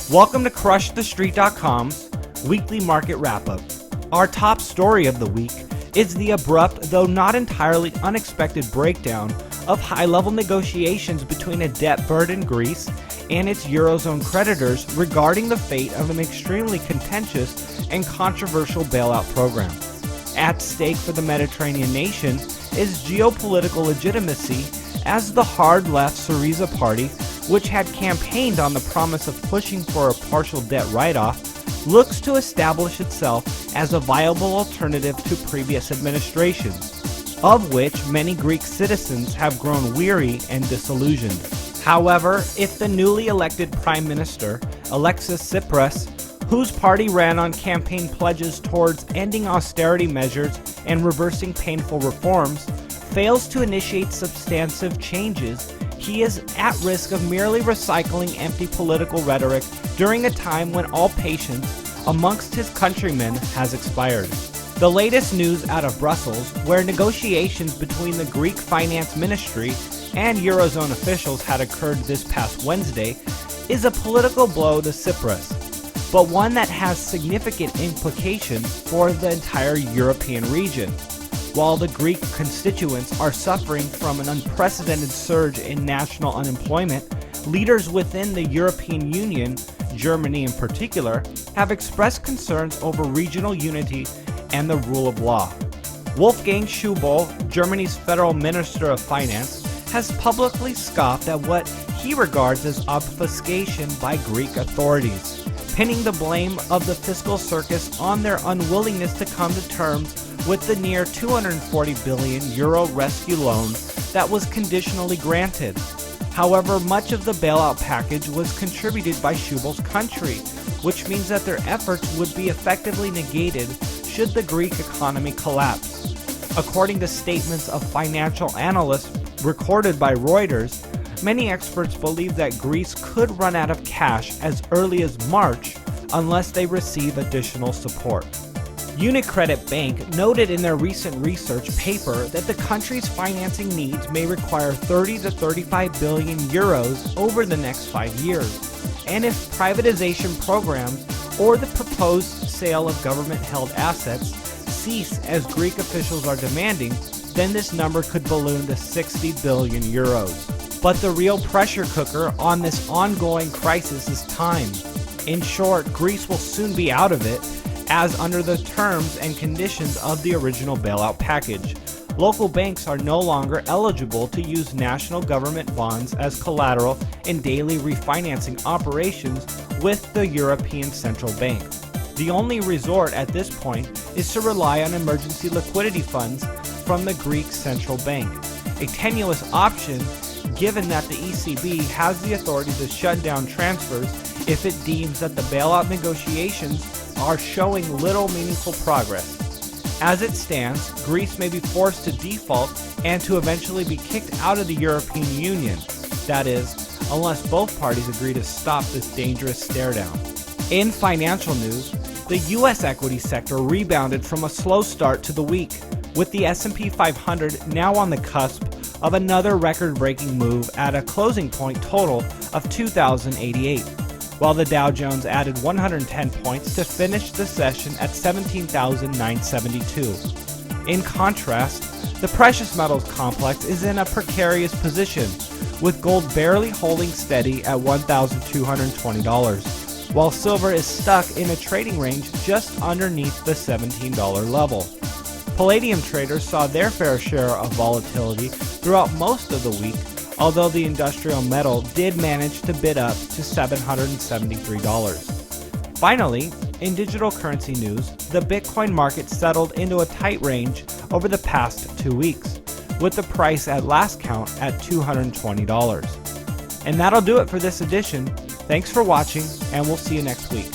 Welcome to CrushTheStreet.com's weekly market wrap-up. Our top story of the week is the abrupt, though not entirely unexpected, breakdown of high-level negotiations between a debt-burdened Greece and its Eurozone creditors regarding the fate of an extremely contentious and controversial bailout program. At stake for the Mediterranean nation is geopolitical legitimacy, as the hard-left Syriza party, which had campaigned on the promise of pushing for a partial debt write-off, looks to establish itself as a viable alternative to previous administrations, of which many Greek citizens have grown weary and disillusioned. However, if the newly elected Prime Minister, Alexis Tsipras, whose party ran on campaign pledges towards ending austerity measures and reversing painful reforms, fails to initiate substantive changes, he is at risk of merely recycling empty political rhetoric during a time when all patience amongst his countrymen has expired. The latest news out of Brussels, where negotiations between the Greek Finance Ministry and Eurozone officials had occurred this past Wednesday, is a political blow to Tsipras, but one that has significant implications for the entire European region. While the Greek constituents are suffering from an unprecedented surge in national unemployment, leaders within the European Union, Germany in particular, have expressed concerns over regional unity and the rule of law. Wolfgang Schäuble, Germany's federal minister of finance, has publicly scoffed at what he regards as obfuscation by Greek authorities, pinning the blame of the fiscal circus on their unwillingness to come to terms with the near €240 billion rescue loan that was conditionally granted. However, much of the bailout package was contributed by Schäuble's country, which means that their efforts would be effectively negated should the Greek economy collapse. According to statements of financial analysts recorded by Reuters, many experts believe that Greece could run out of cash as early as March unless they receive additional support. UniCredit Bank noted in their recent research paper that the country's financing needs may require 30 to 35 billion euros over the next 5 years. And if privatization programs or the proposed sale of government-held assets cease as Greek officials are demanding, then this number could balloon to 60 billion euros. But the real pressure cooker on this ongoing crisis is time. In short, Greece will soon be out of it, as under the terms and conditions of the original bailout package, local banks are no longer eligible to use national government bonds as collateral in daily refinancing operations with the European Central Bank. The only resort at this point is to rely on emergency liquidity funds from the Greek Central Bank, a tenuous option given that the ECB has the authority to shut down transfers if it deems that the bailout negotiations are showing little meaningful progress. As it stands, Greece may be forced to default and to eventually be kicked out of the European Union. That is, unless both parties agree to stop this dangerous stare-down. In financial news, the U.S. equity sector rebounded from a slow start to the week, with the S&P 500 now on the cusp of another record-breaking move at a closing point total of 2,088. While the Dow Jones added 110 points to finish the session at 17,972. In contrast, the precious metals complex is in a precarious position, with gold barely holding steady at $1,220, while silver is stuck in a trading range just underneath the $17 level. Palladium traders saw their fair share of volatility throughout most of the week, although the industrial metal did manage to bid up to $773. Finally, in digital currency news, the Bitcoin market settled into a tight range over the past 2 weeks, with the price at last count at $220. And that'll do it for this edition. Thanks for watching, and we'll see you next week.